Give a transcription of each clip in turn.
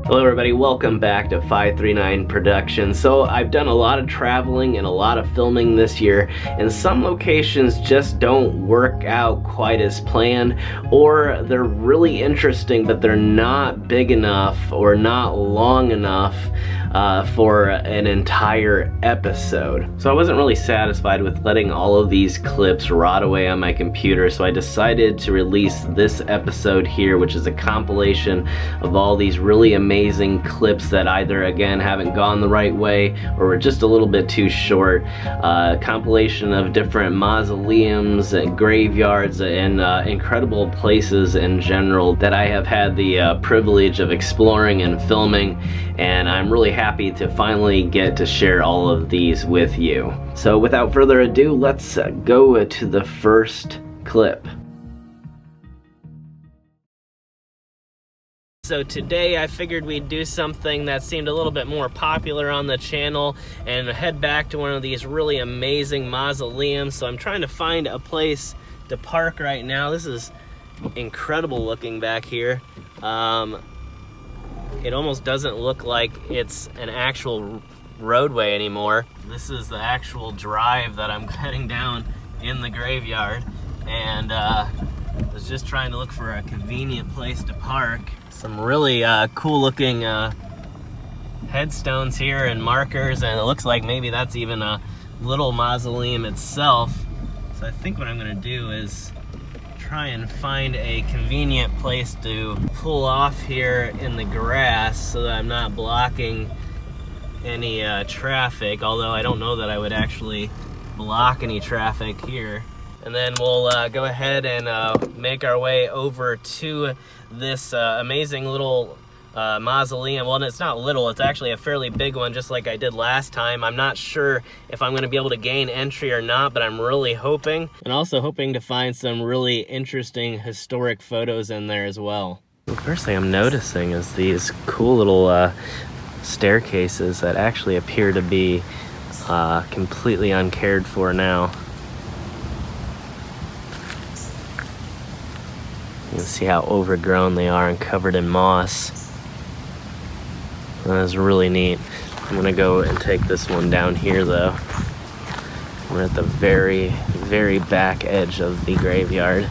Hello everybody, welcome back to 539 Productions. So I've done a lot of traveling and a lot of filming this year, and some locations just don't work out quite as planned, or they're really interesting but they're not big enough or not long enough for an entire episode. So I wasn't really satisfied with letting all of these clips rot away on my computer, so I decided to release this episode here, which is a compilation of all these really amazing clips that either, again, haven't gone the right way or were just a little bit too short. Compilation of different mausoleums and graveyards and incredible places in general that I have had the privilege of exploring and filming, and I'm really happy to finally get to share all of these with you. So without further ado, let's go to the first clip. So today I figured we'd do something that seemed a little bit more popular on the channel and head back to one of these really amazing mausoleums. So I'm trying to find a place to park right now. This is incredible looking back here. It almost doesn't look like it's an actual roadway anymore. This is the actual drive that I'm heading down in the graveyard, and was just trying to look for a convenient place to park. Some really cool looking headstones here and markers, and it looks like maybe that's even a little mausoleum itself. So I think what I'm gonna do is try and find a convenient place to pull off here in the grass so that I'm not blocking any traffic, although I don't know that I would actually block any traffic here. And then we'll go ahead and make our way over to this amazing little mausoleum. Well, it's not little, it's actually a fairly big one, just like I did last time. I'm not sure if I'm going to be able to gain entry or not, but I'm really hoping. And also hoping to find some really interesting historic photos in there as well. The first thing I'm noticing is these cool little staircases that actually appear to be completely uncared for now. You can see how overgrown they are and covered in moss. That is really neat. I'm gonna go and take this one down here though. We're at the very, very back edge of the graveyard.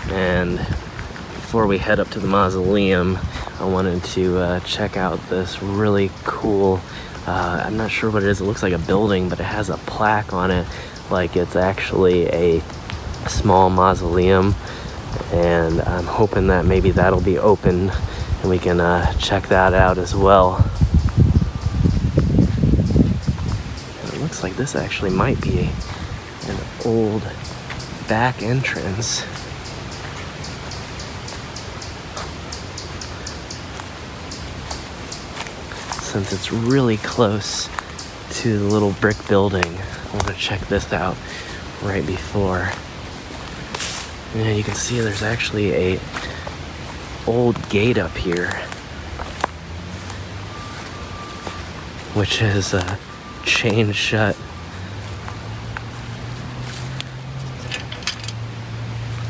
And before we head up to the mausoleum, I wanted to check out this really cool, I'm not sure what it is. It looks like a building, but it has a plaque on it like it's actually a small mausoleum. And I'm hoping that maybe that'll be open and we can check that out as well. And it looks like this actually might be an old back entrance. Since it's really close to the little brick building, I want to check this out right before. And you can see there's actually a old gate up here, which is chained shut.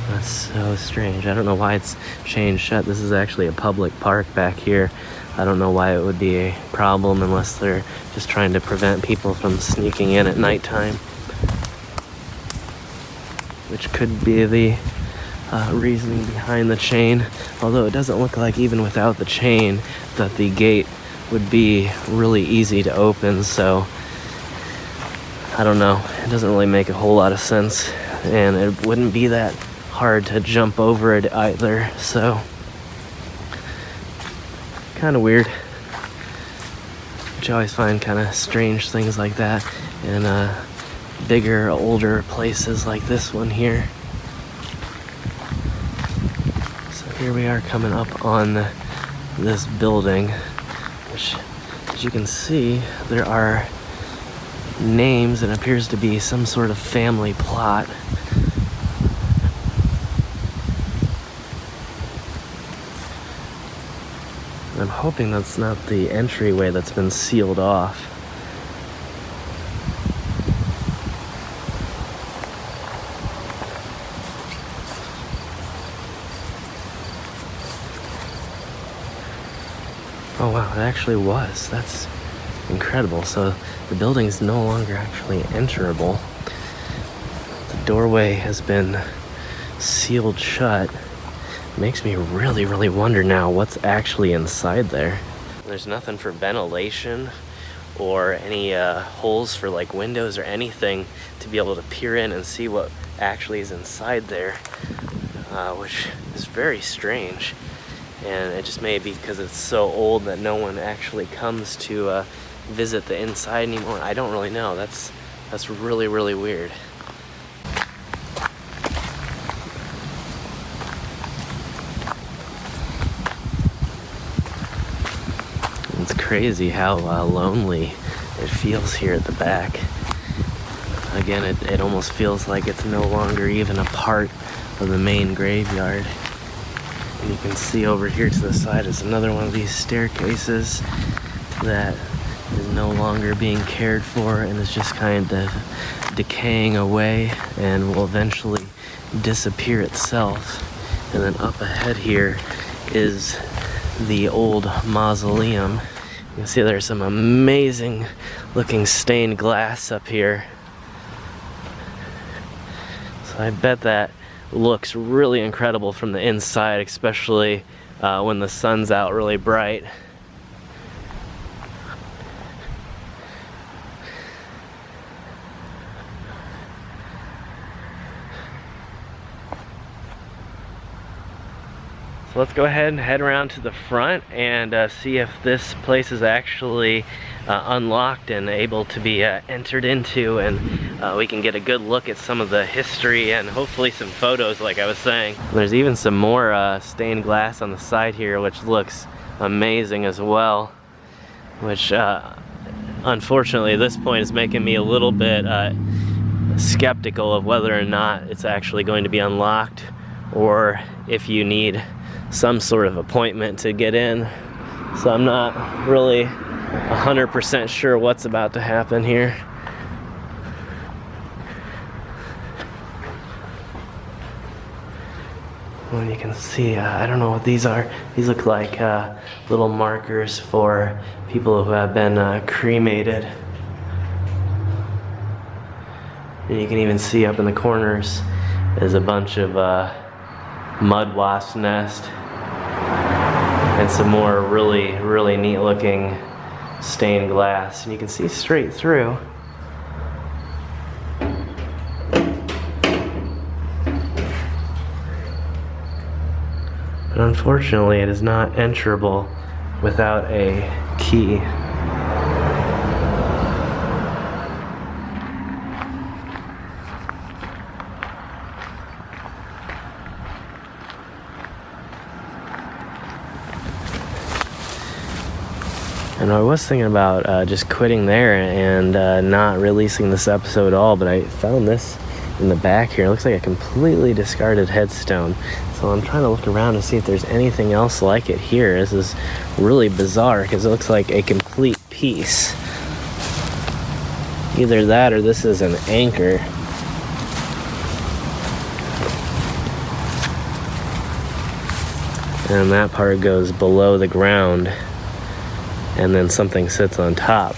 That's so strange. I don't know why it's chained shut. This is actually a public park back here. I don't know why it would be a problem unless they're just trying to prevent people from sneaking in at nighttime, which could be the reasoning behind the chain, although it doesn't look like even without the chain that the gate would be really easy to open. So I don't know, it doesn't really make a whole lot of sense, and it wouldn't be that hard to jump over it either, so kind of weird. Which I always find kind of strange things like that in bigger, older places like this one here. Here we are coming up on this building, which, as you can see, there are names and appears to be some sort of family plot. I'm hoping that's not the entryway that's been sealed off. Oh wow, it actually was. That's incredible. So the building's no longer actually enterable. The doorway has been sealed shut. Makes me really wonder now what's actually inside there. There's nothing for ventilation or any holes for like windows or anything to be able to peer in and see what actually is inside there, which is very strange. And it just may be because it's so old that no one actually comes to visit the inside anymore. I don't really know. That's really weird. It's crazy how lonely it feels here at the back. Again, it almost feels like it's no longer even a part of the main graveyard. And you can see over here to the side is another one of these staircases that is no longer being cared for and is just kind of decaying away and will eventually disappear itself. And then up ahead here is the old mausoleum. You can see there's some amazing looking stained glass up here. So I bet that looks really incredible from the inside, especially when the sun's out really bright. So let's go ahead and head around to the front and see if this place is actually unlocked and able to be entered into, and we can get a good look at some of the history and hopefully some photos like I was saying. There's even some more stained glass on the side here which looks amazing as well, which unfortunately at this point is making me a little bit skeptical of whether or not it's actually going to be unlocked or if you need some sort of appointment to get in. So I'm not really 100% sure what's about to happen here. Well, you can see, I don't know what these are. These look like little markers for people who have been cremated. And you can even see up in the corners is a bunch of mud wasp nest and some more really neat looking stained glass, and you can see straight through. But unfortunately it is not enterable without a key. And I was thinking about just quitting there and not releasing this episode at all, but I found this in the back here. It looks like a completely discarded headstone. So I'm trying to look around to see if there's anything else like it here. This is really bizarre because it looks like a complete piece. Either that or this is an anchor. And that part goes below the ground, and then something sits on top.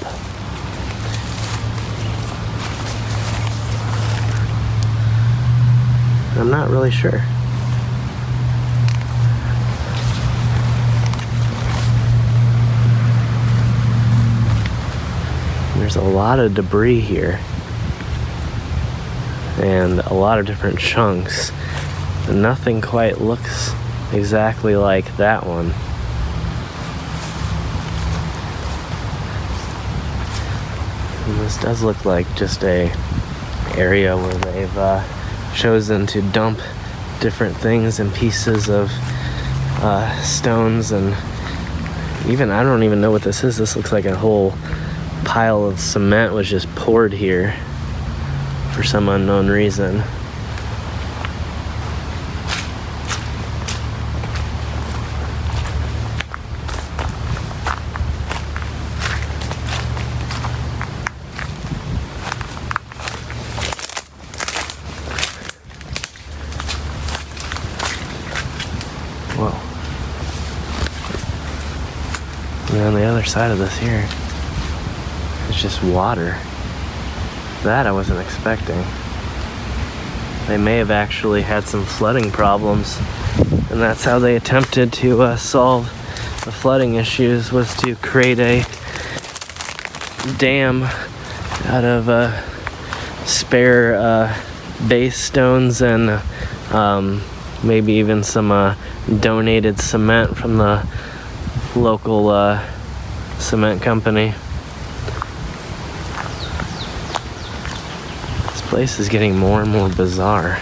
I'm not really sure. There's a lot of debris here and a lot of different chunks. Nothing quite looks exactly like that one. And this does look like just a area where they've chosen to dump different things and pieces of stones, and even I don't even know what this is. This looks like a whole pile of cement was just poured here for some unknown reason. And on the other side of this here, it's just water. That I wasn't expecting. They may have actually had some flooding problems, and that's how they attempted to solve the flooding issues, was to create a dam out of spare base stones and maybe even some donated cement from the local cement company. This place is getting more and more bizarre.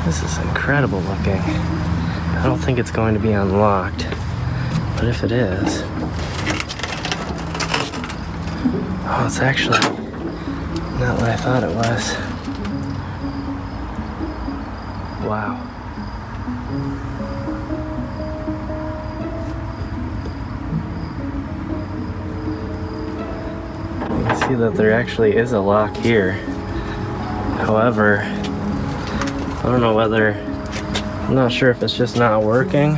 This is incredible looking. I don't think it's going to be unlocked, but if it is, oh, it's actually not what I thought it was. Wow. You can see that there actually is a lock here. However, I don't know whether, I'm not sure if it's just not working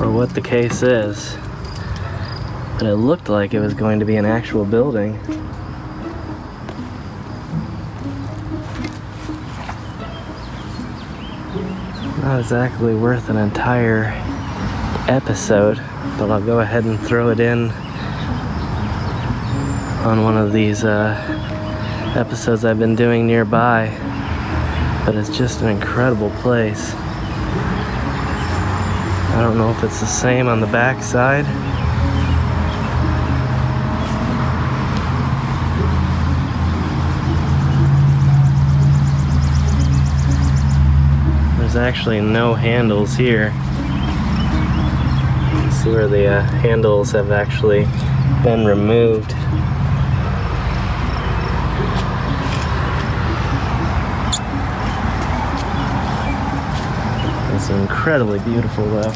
or what the case is, but it looked like it was going to be an actual building. Not exactly worth an entire episode, but I'll go ahead and throw it in on one of these episodes I've been doing nearby. But it's just an incredible place. I don't know if it's the same on the back side. There's actually no handles here. You can see where the handles have actually been removed. It's incredibly beautiful though.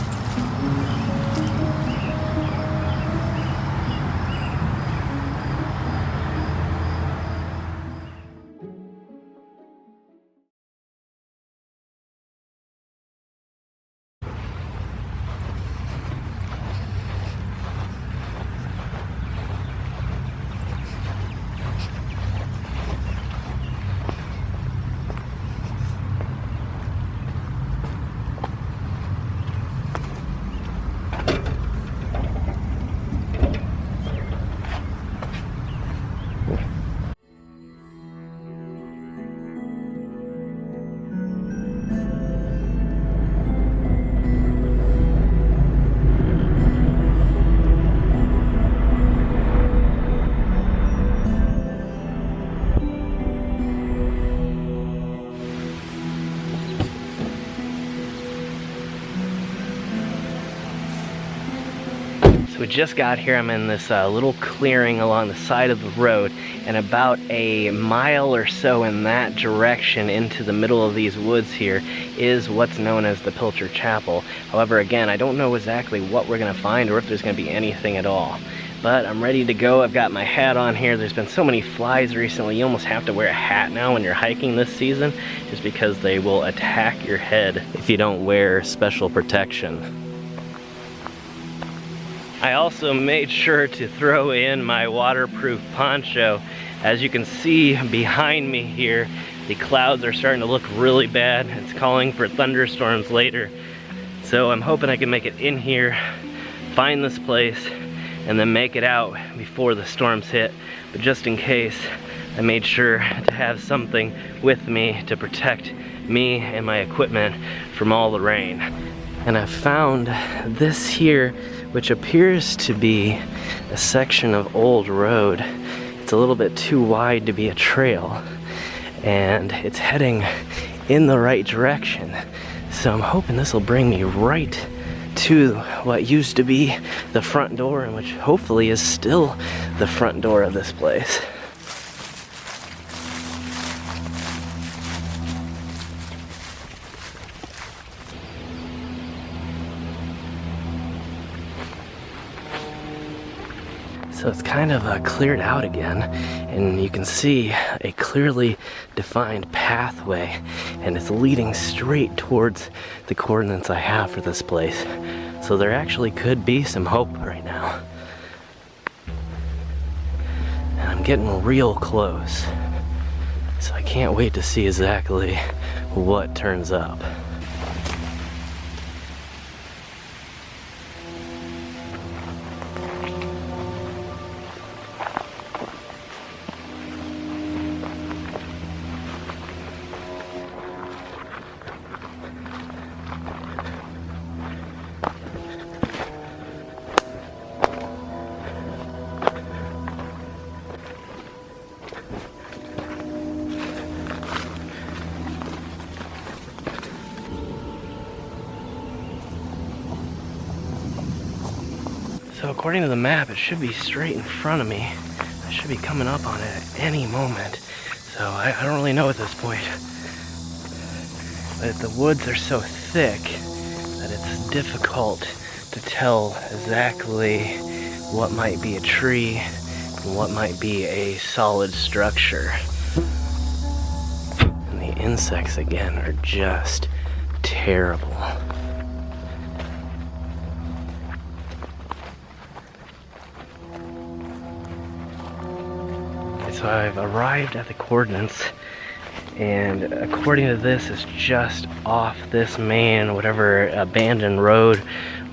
We just got here. I'm in this little clearing along the side of the road, and about a mile or so in that direction into the middle of these woods here is what's known as the Pilcher Chapel. However, again, I don't know exactly what we're going to find or if there's going to be anything at all. But I'm ready to go. I've got my hat on here. There's been so many flies recently. You almost have to wear a hat now when you're hiking this season, just because they will attack your head if you don't wear special protection. I also made sure to throw in my waterproof poncho. As you can see behind me here, the clouds are starting to look really bad. It's calling for thunderstorms later. So I'm hoping I can make it in here, find this place, and then make it out before the storms hit. But just in case, I made sure to have something with me to protect me and my equipment from all the rain. And I found this here, which appears to be a section of old road. It's a little bit too wide to be a trail, and it's heading in the right direction. So I'm hoping this will bring me right to what used to be the front door, and which hopefully is still the front door of this place. So it's kind of cleared out again, and you can see a clearly defined pathway, and it's leading straight towards the coordinates I have for this place. So there actually could be some hope right now. And I'm getting real close. So I can't wait to see exactly what turns up. So according to the map, it should be straight in front of me. I should be coming up on it at any moment. So I don't really know at this point. But the woods are so thick that it's difficult to tell exactly what might be a tree and what might be a solid structure. And the insects again are just terrible. So I've arrived at the coordinates, and according to this, it's just off this main, whatever abandoned road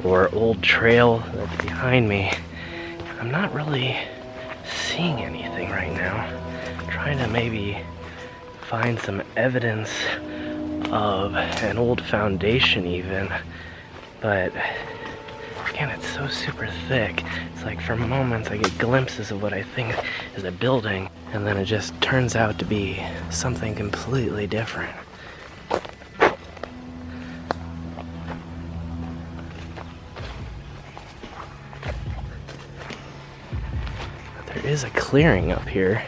or old trail that's behind me. I'm not really seeing anything right now. I'm trying to maybe find some evidence of an old foundation even, but again, it's so super thick. It's like for moments I get glimpses of what I think is a building, and then it just turns out to be something completely different. There is a clearing up here,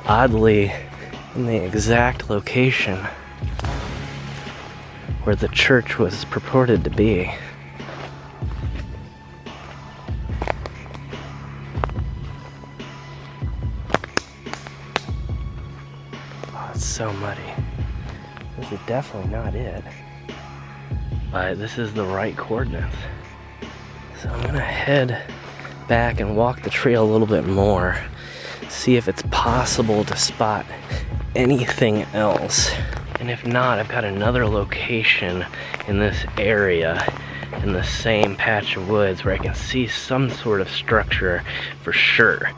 oddly in the exact location where the church was purported to be. So muddy. This is definitely not it. But this is the right coordinates. So I'm gonna head back and walk the trail a little bit more. See if it's possible to spot anything else. And if not, I've got another location in this area in the same patch of woods where I can see some sort of structure for sure.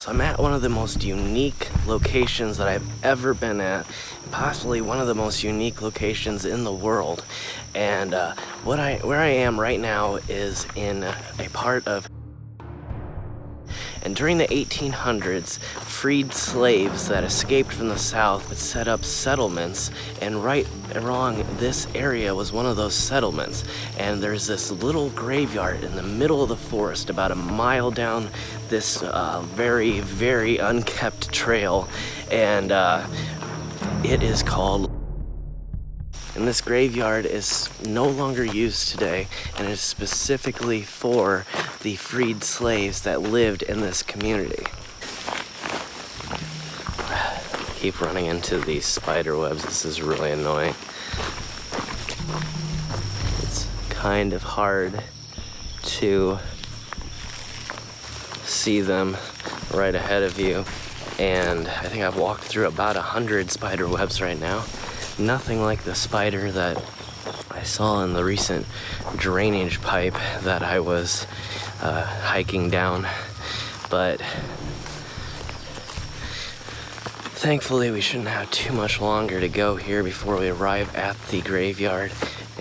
So I'm at one of the most unique locations that I've ever been at, possibly one of the most unique locations in the world. And where I am right now is in a part of, and during the 1800s, freed slaves that escaped from the South would set up settlements, and right along this area was one of those settlements. And there's this little graveyard in the middle of the forest, about a mile down this very, very unkept trail, and it is called. And this graveyard is no longer used today, and is specifically for the freed slaves that lived in this community. Keep running into these spider webs. This is really annoying. It's kind of hard to see them right ahead of you, and I think I've walked through about 100 spider webs right now. Nothing like the spider that I saw in the recent drainage pipe that I was hiking down, but thankfully we shouldn't have too much longer to go here before we arrive at the graveyard,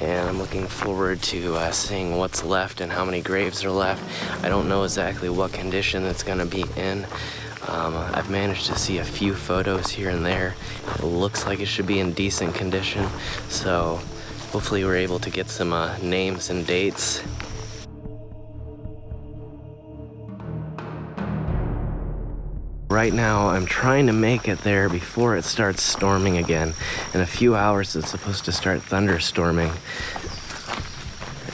and I'm looking forward to seeing what's left and how many graves are left. I don't know exactly what condition it's going to be in. I've managed to see a few photos here and there. It looks like it should be in decent condition, so hopefully we're able to get some names and dates. Right now I'm trying to make it there before it starts storming again. In a few hours it's supposed to start thunderstorming.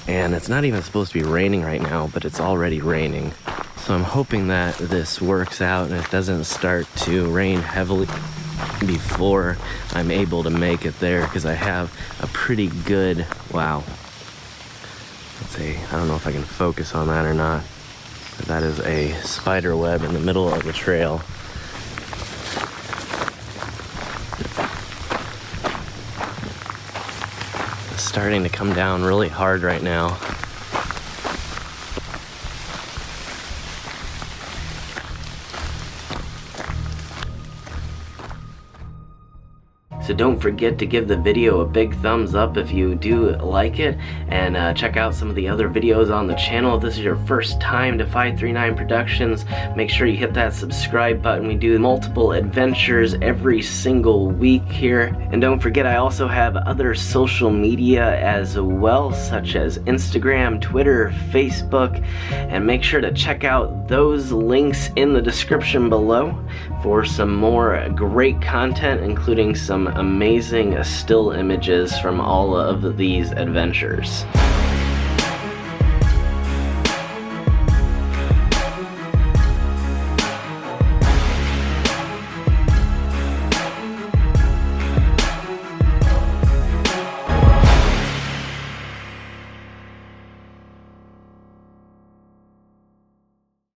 And it's not even supposed to be raining right now, but it's already raining. So I'm hoping that this works out and it doesn't start to rain heavily before I'm able to make it there, because I have a pretty good, wow. Let's see, I don't know if I can focus on that or not. But that is a spider web in the middle of the trail. It's starting to come down really hard right now. So don't forget to give the video a big thumbs up if you do like it, and check out some of the other videos on the channel. If this is your first time to 539 Productions, make sure you hit that subscribe button. We do multiple adventures every single week here. And don't forget, I also have other social media as well, such as Instagram, Twitter, Facebook, and make sure to check out those links in the description below for some more great content, including some amazing still images from all of these adventures.